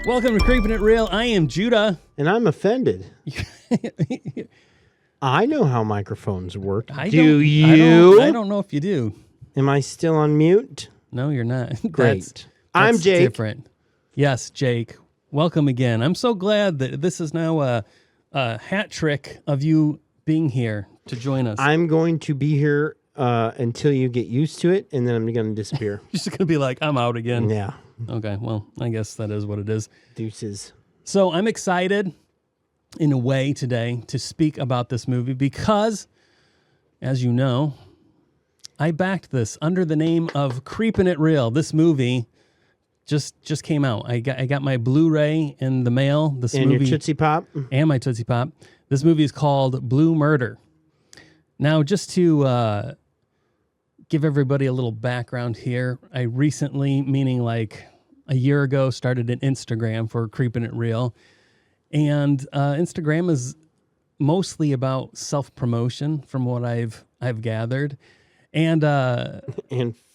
Welcome to Creepin' It Real. I am Judah. And I'm offended. I know how microphones work. I don't know if you do. Am I still on mute? No, you're not. Great. I'm Jake. Different. Yes, Jake. Welcome again. I'm so glad that this is now a hat trick of you being here to join us. I'm going to be here until you get used to it, and then I'm going to disappear. You're just going to be like, I'm out again. Yeah. Okay, well, I guess that is what it is. Deuces. So I'm excited in a way today to speak about this movie because, as you know, I backed this under the name of Creepin' It Real. This movie just came out. I got my Blu-ray in the mail. This and movie, your Tootsie Pop? And my Tootsie Pop. This movie is called Blue Murder. Now, just to give everybody a little background here, I recently, meaning like a year ago, started an Instagram for Creepin' It Real. And Instagram is mostly about self-promotion from what I've gathered. And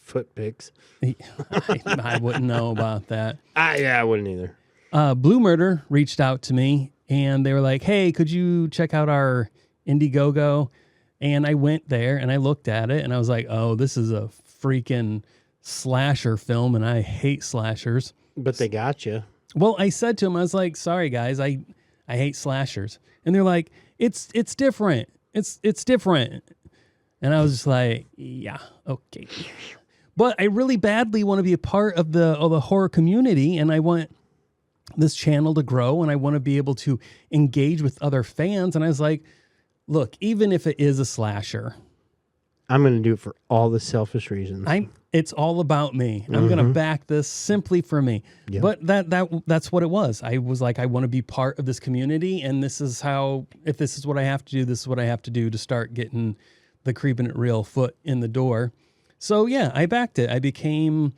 foot pics. I wouldn't know about that. Yeah, I wouldn't either. Blue Murder reached out to me and they were like, hey, could you check out our Indiegogo? And I went there and I looked at it and I was like, oh, this is a freaking slasher film and I hate slashers. But they got you. Well, I said to him, I was like, sorry, guys, I hate slashers. And they're like, it's different. It's different. And I was just like, yeah, okay. But I really badly want to be a part of the horror community, and I want this channel to grow, and I want to be able to engage with other fans. And I was like, look, even if it is a slasher, I'm going to do it for all the selfish reasons. It's all about me. I'm going to back this simply for me. Yep. But that's what it was. I was like, I want to be part of this community, and this is how, if this is what I have to do, this is what I have to do to start getting the Creepin' It Real foot in the door. So yeah, I backed it. I became,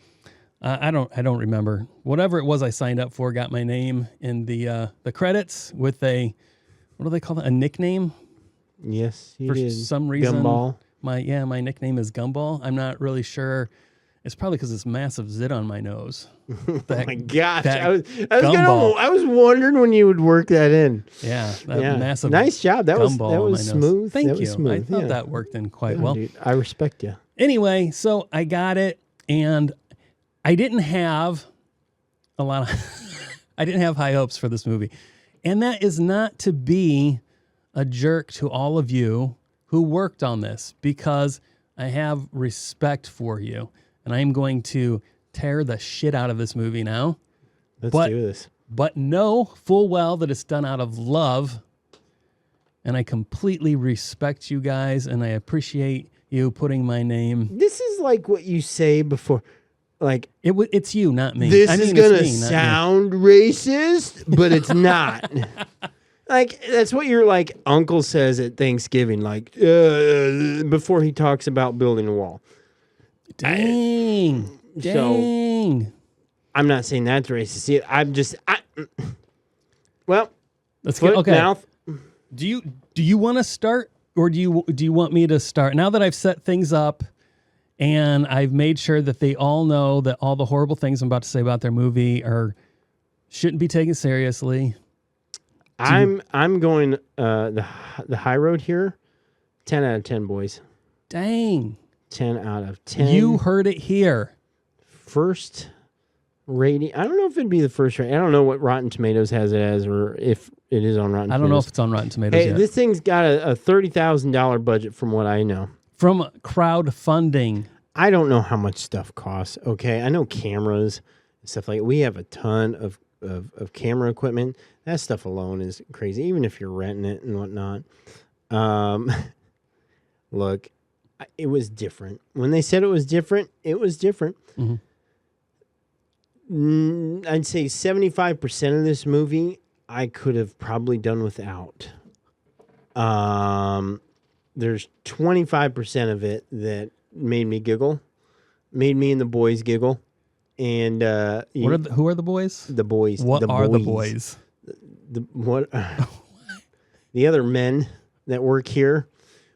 I don't remember, whatever it was I signed up for, got my name in the credits with what do they call it? A nickname? Yes, you for did. some reason. Gumball. My nickname is Gumball. I'm not really sure. It's probably because it's massive zit on my nose. Oh my gosh. I was wondering when you would work that in. Yeah. Massive. Nice job. That was smooth. Thank you. Smooth. I thought that worked in quite well. Dude, I respect you. Anyway, so I got it and I didn't have I didn't have high hopes for this movie. And that is not to be a jerk to all of you who worked on this, because I have respect for you. And I am going to tear the shit out of this movie now. Let's do this. But know full well that it's done out of love. And I completely respect you guys. And I appreciate you putting my name. This is like what you say before. Like it's you, not me. This is going to sound racist, but it's not. Like, that's what your, like, uncle says at Thanksgiving, like, before he talks about building a wall. Dang. So, I'm not saying that's racist. Well, let's get okay. Mouth. Do you want to start, or do you want me to start? Now that I've set things up and I've made sure that they all know that all the horrible things I'm about to say about their movie shouldn't be taken seriously. I'm going the high road here. 10 out of 10, boys. Dang. 10 out of 10. You heard it here. First rating. I don't know if it'd be the first rating. I don't know what Rotten Tomatoes has it as, or if it is on Rotten Tomatoes. I don't know if it's on Rotten Tomatoes yet. This thing's got a $30,000 budget from what I know. From crowdfunding. I don't know how much stuff costs. Okay, I know cameras and stuff like that. We have a ton of camera equipment. That stuff alone is crazy, even if you're renting it and whatnot. Look, it was different. When they said it was different, it was different. Mm-hmm. I'd say 75% of this movie I could have probably done without. There's 25% of it that made me giggle, made me and the boys giggle. And who are the boys? The boys. What are the boys? The other men that work here.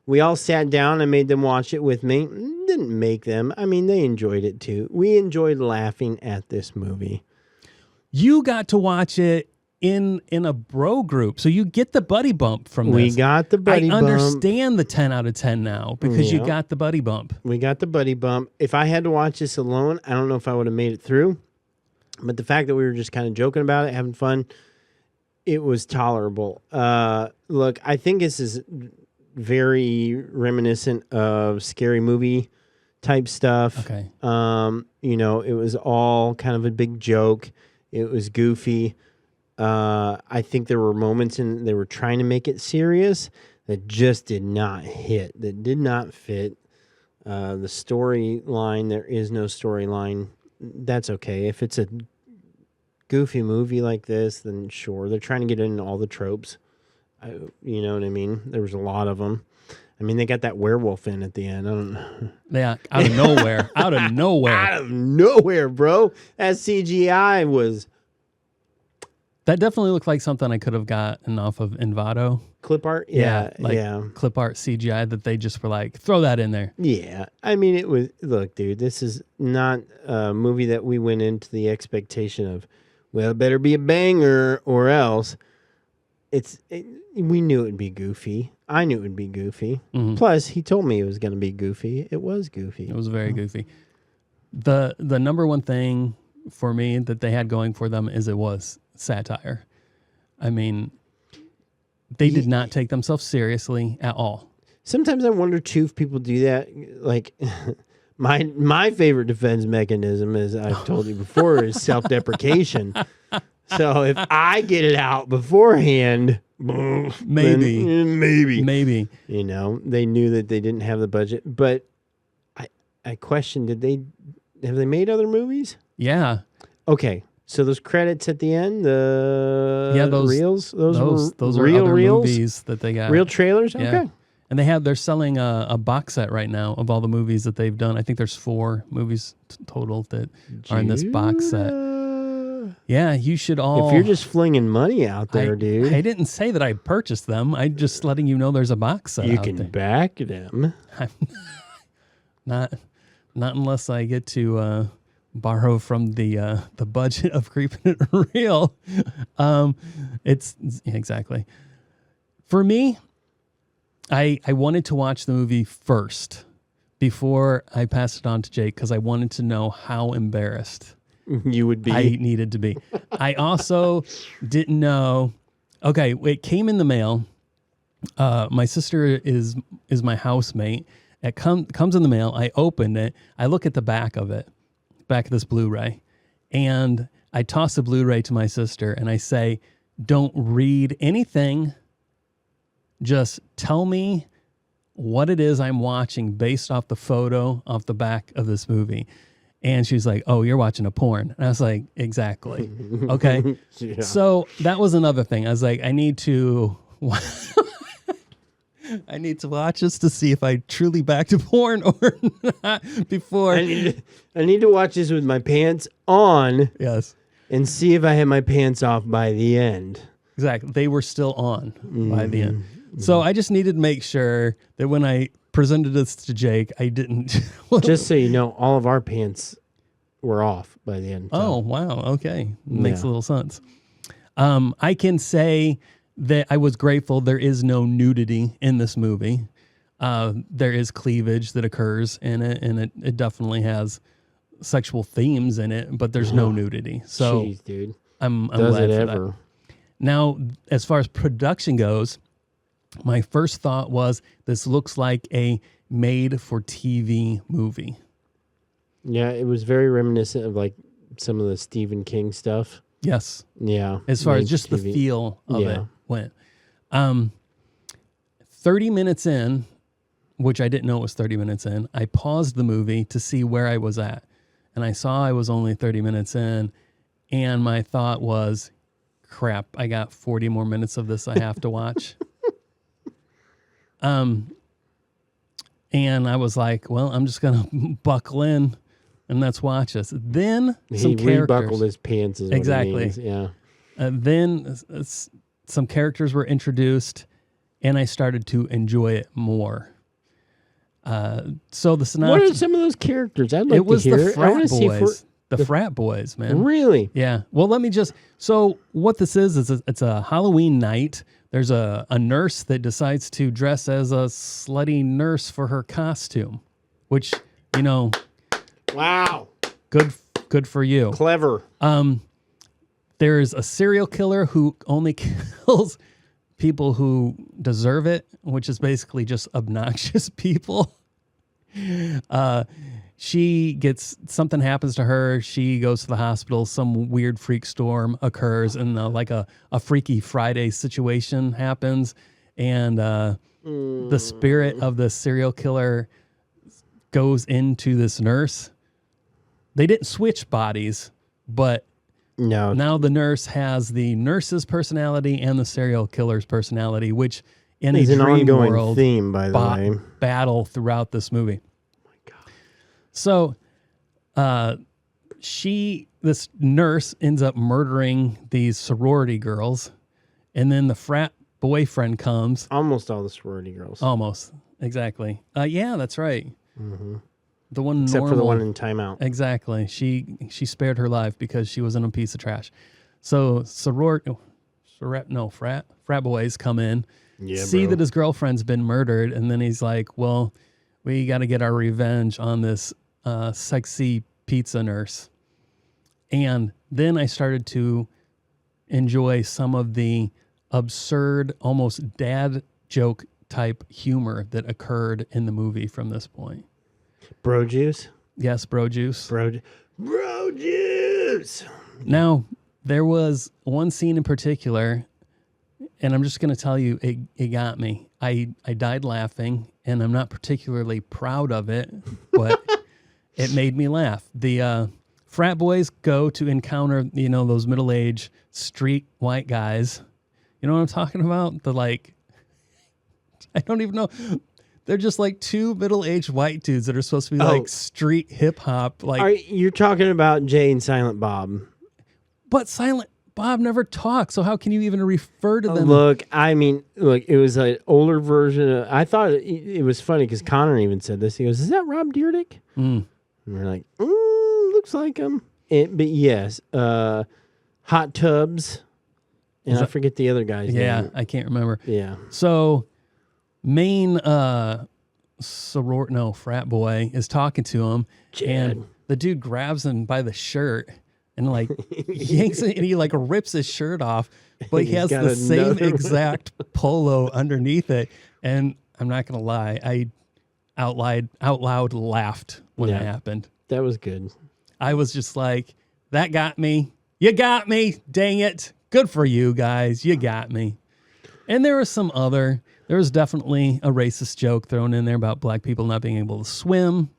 We all sat down and made them watch it with me. Didn't make them. I mean, they enjoyed it too. We enjoyed laughing at this movie. You got to watch it in a bro group, so you get the buddy bump from this. We got the buddy bump. I understand the 10 out of 10 now because you got the buddy bump. We got the buddy bump. If I had to watch this alone, I don't know if I would have made it through. But the fact that we were just kind of joking about it, having fun, it was tolerable. Look, I think this is very reminiscent of Scary Movie type stuff. Okay. It was all kind of a big joke. It was goofy. I think there were moments they were trying to make it serious that just did not hit, that did not fit. The storyline, there is no storyline. That's okay. If it's a goofy movie like this, then sure. They're trying to get in all the tropes. You know what I mean? There was a lot of them. I mean, they got that werewolf in at the end. I don't know. Yeah, out of nowhere. Out of nowhere. Out of nowhere, bro. That CGI was... That definitely looked like something I could have gotten off of Envato. Clip art? Yeah. Yeah. Clip art CGI that they just were like, throw that in there. Yeah. I mean, it was... Look, dude, this is not a movie that we went into the expectation of, well, it better be a banger or else. We knew it would be goofy. I knew it would be goofy. Mm-hmm. Plus, he told me it was going to be goofy. It was goofy. It was very goofy. The number one thing for me that they had going for them is it was satire. I mean, they did not take themselves seriously at all. Sometimes I wonder too if people do that. Like my favorite defense mechanism, as I've told you before, is self-deprecation. So if I get it out beforehand, maybe. You know, they knew that they didn't have the budget. But I question, have they made other movies? Yeah. Okay. So those credits at the end, those reels, those are real other reels? Movies that they got. Real trailers? Yeah. Okay. And they're selling a box set right now of all the movies that they've done. I think there's 4 movies total that are in this box set. Yeah, you should all... If you're just flinging money out there, dude. I didn't say that I purchased them. I'm just letting you know there's a box set You out can there. back them. Not unless I get to borrow from the budget of Creepin' It Real. Exactly. For me, I wanted to watch the movie first before I passed it on to Jake because I wanted to know how embarrassed you would be. I needed to be. I also didn't know. Okay, it came in the mail. My sister is my housemate. It comes in the mail. I opened it. I look at the back of this Blu-ray, and I toss the Blu-ray to my sister, and I say, "Don't read anything. Just tell me what it is I'm watching based off the photo off the back of this movie." And she's like, "Oh, you're watching a porn." And I was like, "Exactly." Okay. Yeah. So that was another thing. I was like, I need to watch this to see if I truly backed to porn or not before. I need to watch this with my pants on. Yes. And see if I had my pants off by the end. Exactly. They were still on by the end. So I just needed to make sure that when I presented this to Jake, I didn't. Just so you know, all of our pants were off by the end. So. Oh, wow. Okay. Makes a little sense. I can say that I was grateful there is no nudity in this movie. There is cleavage that occurs in it, and it definitely has sexual themes in it, but there's no nudity. So jeez, dude. I'm Does glad it for ever? that. Now, as far as production goes, my first thought was this looks like a made-for-TV movie. Yeah, it was very reminiscent of like some of the Stephen King stuff. Yes. Yeah. As far as just the feel of it went. 30 minutes in, which I didn't know it was 30 minutes in, I paused the movie to see where I was at. And I saw I was only 30 minutes in, and my thought was, crap, I got 40 more minutes of this I have to watch. And I was like, well, I'm just going to buckle in and let's watch this. Then some characters. He rebuckled his pants is what exactly. It means. Yeah. Then some characters were introduced, and I started to enjoy it more. So the synopsis. What are some of those characters? I'd like it was to hear the frat boys. The frat boys, man. Really? Yeah. Well, let me just. So what this is it's a Halloween night. There's a nurse that decides to dress as a slutty nurse for her costume, which, Wow. good for you. Clever. There's a serial killer who only kills people who deserve it, which is basically just obnoxious people. Something happens to her. She goes to the hospital. Some weird freak storm occurs, and like a Freaky Friday situation happens. And the spirit of the serial killer goes into this nurse. They didn't switch bodies, but no. Now the nurse has the nurse's personality and the serial killer's personality, which in a dream an ongoing world theme, by the way. Battle throughout this movie. So, this nurse ends up murdering these sorority girls, and then the frat boyfriend comes. Almost all the sorority girls. Almost, exactly. Yeah, that's right. Mm-hmm. The one Except normal, for the one in timeout. Exactly. She spared her life because she wasn't a piece of trash. So frat boys come in, see that his girlfriend's been murdered, and then he's like, well, we got to get our revenge on this sexy pizza nurse. And then I started to enjoy some of the absurd, almost dad joke type humor that occurred in the movie from this point. Bro juice? Yes, bro juice. Bro juice! Now, there was one scene in particular, and I'm just going to tell you, it got me. I died laughing, and I'm not particularly proud of it, but it made me laugh. The frat boys go to encounter, those middle-aged street white guys. You know what I'm talking about? I don't even know. They're just like two middle-aged white dudes that are supposed to be like street hip-hop. You're talking about Jay and Silent Bob. But Silent Bob never talks, so how can you even refer to them? Look, it was an older version. I thought it was funny because Connor even said this. He goes, "Is that Rob Dyrdek?" And we're like, looks like him. But yes, Hot Tubs, and I forget the other guy's name. Yeah, I can't remember. Yeah. So, main frat boy is talking to him, and the dude grabs him by the shirt and yanks it, and he rips his shirt off, but he has the same exact polo underneath it. And I'm not gonna lie, I out loud laughed when it happened. That was good. I was just like, that got me. You got me. Dang it. Good for you guys. You got me. And there was definitely a racist joke thrown in there about black people not being able to swim,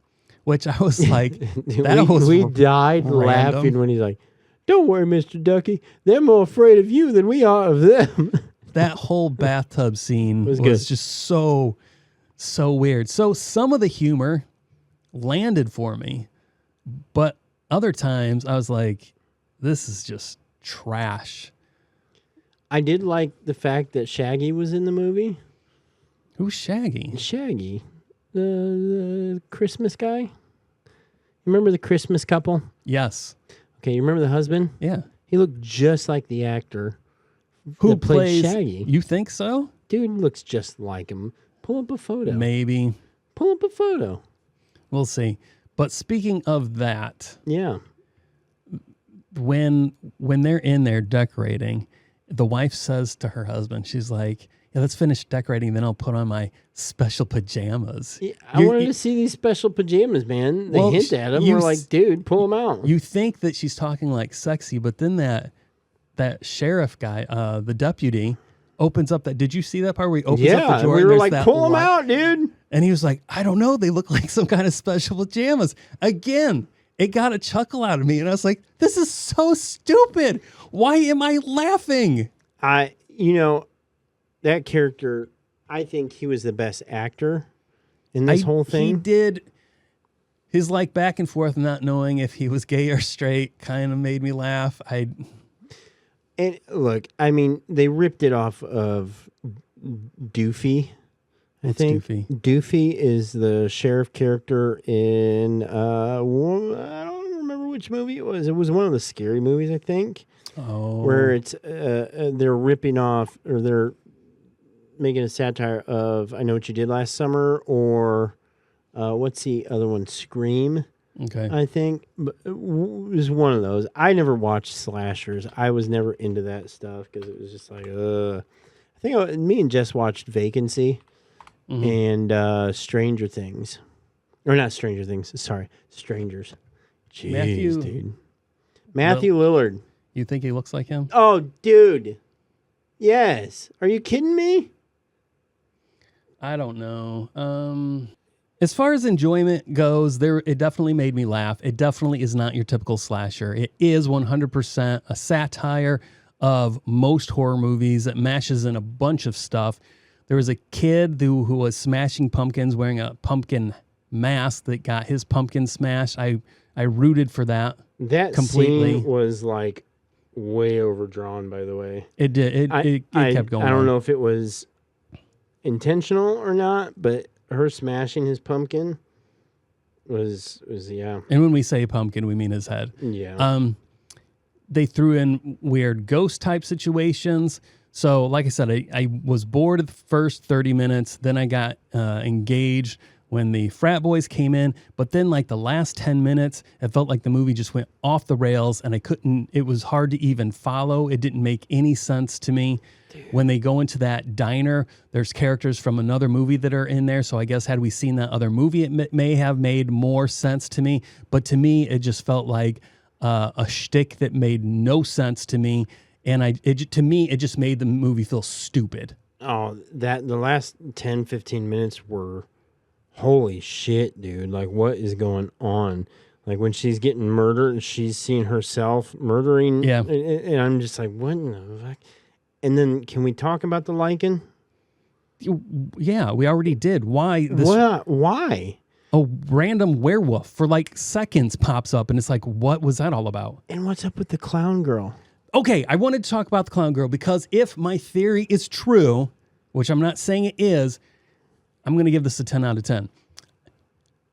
which I was like, we died laughing when he's like, "Don't worry, Mr. Ducky. They're more afraid of you than we are of them." That whole bathtub scene was just so weird. So some of the humor landed for me, but other times I was like, this is just trash. I did like the fact that Shaggy was in the movie. Who's Shaggy? Shaggy, the Christmas guy. You remember the Christmas couple? Yes. Okay, you remember the husband? Yeah. He looked just like the actor who that played plays Shaggy. You think so? Dude looks just like him. Pull up a photo. Maybe. Pull up a photo. We'll see. But speaking of that, yeah, when they're in there decorating, the wife says to her husband, she's like, "Yeah, let's finish decorating, then I'll put on my special pajamas." Yeah, I wanted to see these special pajamas, man. They hint at them. We're like, dude, pull them out. You think that she's talking like sexy, but then that sheriff guy, the deputy, opens up that. Did you see that part where he opens up the door? We were like, pull them out, dude. And he was like, I don't know. They look like some kind of special pajamas. Again, it got a chuckle out of me. And I was like, this is so stupid. Why am I laughing? That character, I think he was the best actor in this whole thing. He did his back and forth, not knowing if he was gay or straight, kind of made me laugh. And look, they ripped it off of Doofy. I think Doofy? Doofy is the sheriff character in I don't remember which which movie it was. It was one of the scary movies, I think. Oh. Where it's they're ripping off, or they're making a satire of I Know What You Did Last Summer, or what's the other one? Scream. Okay. I think it was one of those. I never watched slashers. I was never into that stuff because it was just like, I think me and Jess watched Vacancy and Stranger Things. Or not Stranger Things. Sorry. Strangers. Jeez, dude. Matthew Lillard. You think he looks like him? Oh, dude. Yes. Are you kidding me? I don't know. As far as enjoyment goes, it definitely made me laugh. It definitely is not your typical slasher. It is 100% a satire of most horror movies. It mashes in a bunch of stuff. There was a kid who was smashing pumpkins wearing a pumpkin mask that got his pumpkin smashed. I rooted for that. That completely scene was like way overdrawn, by the way. It did. It kept going. I don't know if it was intentional or not, but her smashing his pumpkin was yeah. And when we say pumpkin, we mean his head. Yeah. They threw in weird ghost type situations. So, like I said, I was bored at the first 30 minutes. Then I got engaged when the frat boys came in. But then, like the last 10 minutes, it felt like the movie just went off the rails, and it was hard to even follow. It didn't make any sense to me. Dude. When they go into that diner, there's characters from another movie that are in there. So I guess had we seen that other movie, it may have made more sense to me. But to me, it just felt like a shtick that made no sense to me. And to me, it just made the movie feel stupid. Oh, the last 10, 15 minutes were, holy shit, dude. Like, what is going on? Like, when she's getting murdered and she's seeing herself murdering. Yeah. And I'm just like, what in the fuck? And then, can we talk about the lichen? Yeah, we already did. Why? Why? A random werewolf for like seconds pops up, and it's like, what was that all about? And what's up with the clown girl? Okay, I wanted to talk about the clown girl because if my theory is true, which I'm not saying it is, I'm going to give this a 10 out of 10.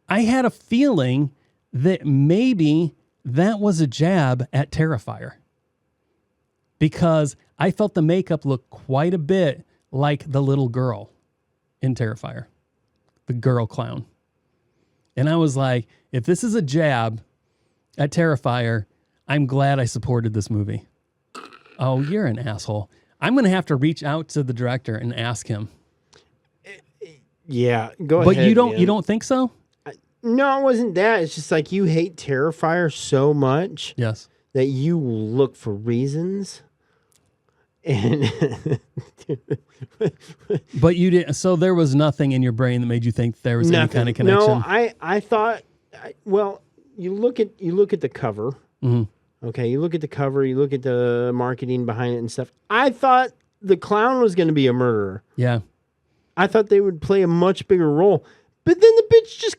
I had a feeling that maybe that was a jab at Terrifier because I felt the makeup looked quite a bit like the little girl in Terrifier, the girl clown. And I was like, if this is a jab at Terrifier, I'm glad I supported this movie. Oh, you're an asshole. I'm going to have to reach out to the director and ask him. Yeah, go ahead. But you don't think so? No, it wasn't that. It's just like you hate Terrifier so much. Yes. That you look for reasons. And but you didn't. So there was nothing in your brain that made you think there was any kind of connection. No, I thought. Well, you look at the cover. Mm-hmm. Okay, you look at the cover. You look at the marketing behind it and stuff. I thought the clown was going to be a murderer. Yeah. I thought they would play a much bigger role, but then the bitch just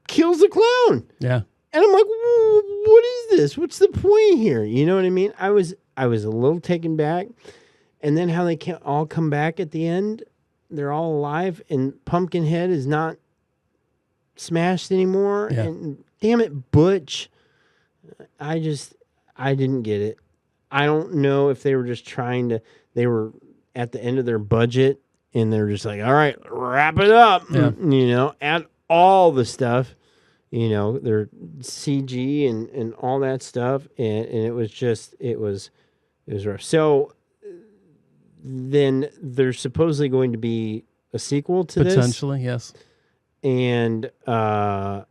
kills the clown. Yeah. And I'm like, what is this? What's the point here? You know what I mean? I was a little taken back. And then how they can't all come back at the end. They're all alive. And Pumpkinhead is not smashed anymore. Yeah. And damn it, Butch. I didn't get it. I don't know if they were just they were at the end of their budget. And they're just like, all right, wrap it up. Yeah. You know, add all the stuff. You know, their CG and all that stuff. And it was rough. So then there's supposedly going to be a sequel to this. Potentially, yes. And I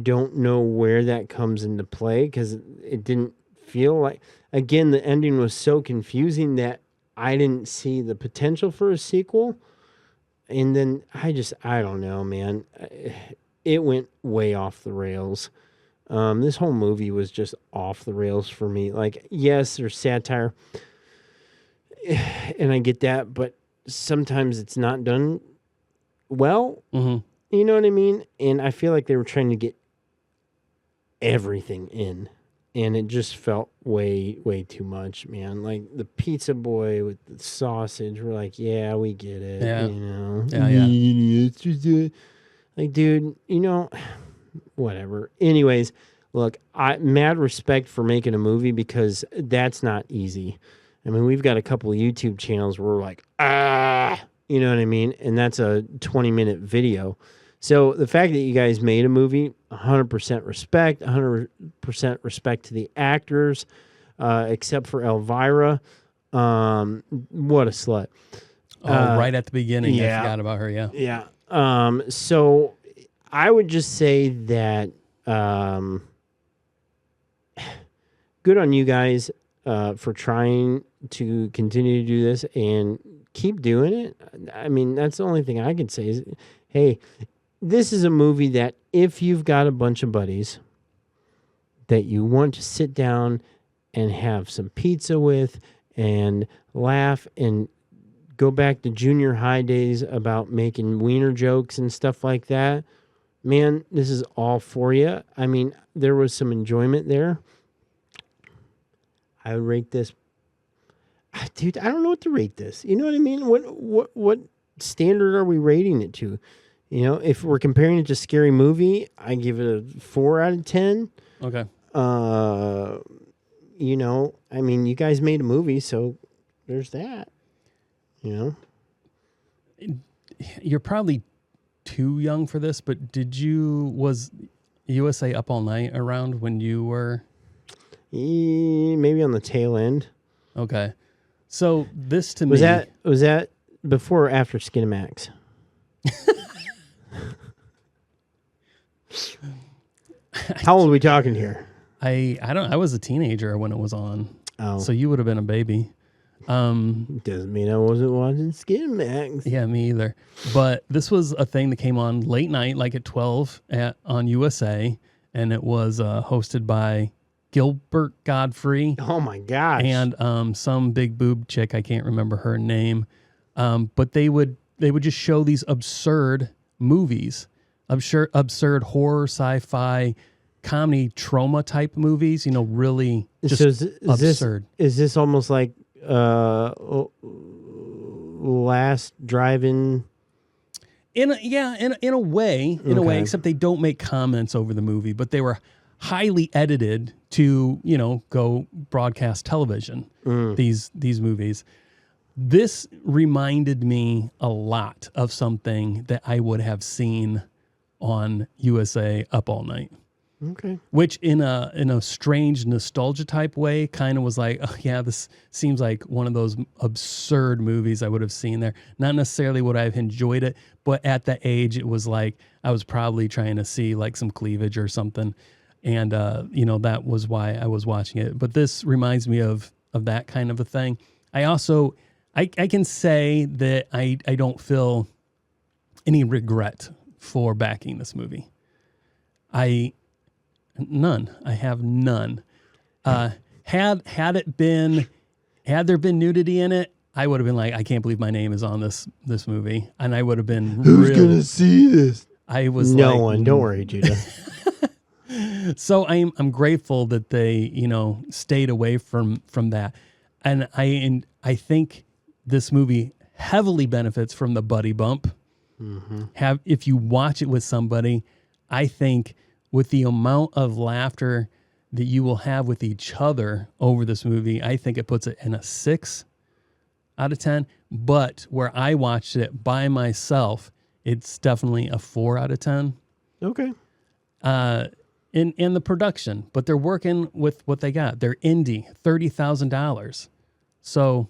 don't know where that comes into play because it didn't feel like, again, the ending was so confusing that I didn't see the potential for a sequel. And then I don't know, man. It went way off the rails. This whole movie was just off the rails for me. Like, yes, there's satire, and I get that, but sometimes it's not done well. Mm-hmm. You know what I mean? And I feel like they were trying to get everything in, and it just felt way, way too much, man. Like the pizza boy with the sausage, we're like, yeah, we get it. Yeah. You know? Yeah. Like, dude, you know, whatever. Anyways, look, mad respect for making a movie because that's not easy. I mean, we've got a couple of YouTube channels where we're like, you know what I mean? And that's a 20-minute video. So the fact that you guys made a movie, 100% respect, 100% respect to the actors, except for Elvira. What a slut. Right at the beginning, yeah. I forgot about her, yeah. Yeah. So I would just say that good on you guys for trying to continue to do this and keep doing it. I mean, that's the only thing I can say is, hey, this is a movie that if you've got a bunch of buddies that you want to sit down and have some pizza with and laugh and go back to junior high days about making wiener jokes and stuff like that, man, this is all for you. I mean, there was some enjoyment there. I would rate this. Dude, I don't know what to rate this. You know what I mean? What standard are we rating it to? You know, if we're comparing it to Scary Movie, I give it a 4 out of 10. Okay. You know, I mean, you guys made a movie, so there's that. You know? You're probably too young for this, but was USA Up All Night around when you were? Maybe on the tail end. Okay. So this to was me... Was that before or after Skinamax? How old are we talking here? I was a teenager when it was on. Oh. So you would have been a baby. Doesn't mean I wasn't watching Skinamax. Yeah, me either. But this was a thing that came on late night, like at 12 on USA, and it was hosted by Gilbert Godfrey. Oh my gosh. And some big boob chick, I can't remember her name. But they would just show these absurd movies, absurd horror, sci-fi, comedy, trauma type movies, you know, really just absurd. Is this almost like Last Drive-In? In a way, except they don't make comments over the movie, but they were highly edited to, you know, go broadcast television, these movies. This reminded me a lot of something that I would have seen on USA Up All Night. Okay. Which in a strange nostalgia type way kind of was like, oh yeah, this seems like one of those absurd movies I would have seen there. Not necessarily would I have enjoyed it, but at that age it was like I was probably trying to see like some cleavage or something. And you know, that was why I was watching it. But this reminds me of that kind of a thing. I also I can say that I don't feel any regret for backing this movie. None. I have none. Had there been nudity in it, I would have been like, I can't believe my name is on this movie, and I would have been. Who's gonna see this? I was no like, one. Don't worry, Judah. So I'm grateful that they, you know, stayed away from that, and I think this movie heavily benefits from the buddy bump. Mm-hmm. If you watch it with somebody, I think, with the amount of laughter that you will have with each other over this movie, I think it puts it in a 6 out of 10. But where I watched it by myself, it's definitely a 4 out of 10. Okay. In the production, but they're working with what they got. They're indie, $30,000. So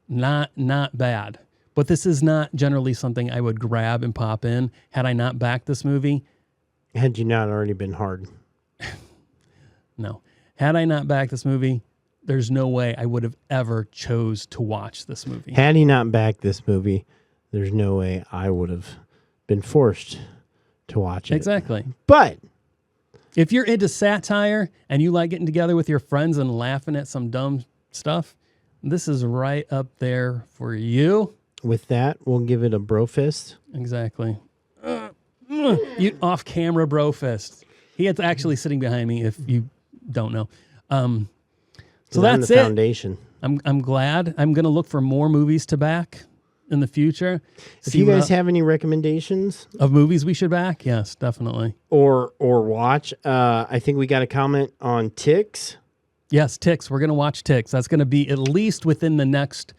not bad. But this is not generally something I would grab and pop in had I not backed this movie. Had you not already been hard? No. Had I not backed this movie, there's no way I would have ever chose to watch this movie. Had he not backed this movie, there's no way I would have been forced to watch it. Exactly. But if you're into satire and you like getting together with your friends and laughing at some dumb stuff, this is right up there for you. With that, we'll give it a bro fist. Exactly. You off-camera bro fist. He is actually sitting behind me. If you don't know, so that's the foundation. I'm glad. I'm gonna look for more movies to back in the future. If you guys have any recommendations of movies we should back, yes, definitely. Or watch. I think we got a comment on Ticks. Yes, Ticks. We're going to watch Ticks. That's going to be at least within the next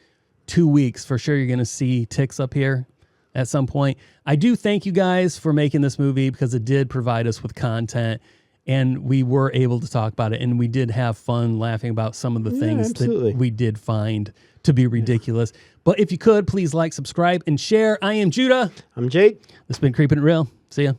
2 weeks. For sure, you're going to see Ticks up here at some point. I do thank you guys for making this movie because it did provide us with content. And we were able to talk about it, and we did have fun laughing about some of the things that we did find to be ridiculous. But if you could, please like, subscribe, and share. I am Judah. I'm Jake. This has been Creepin' Real. See ya.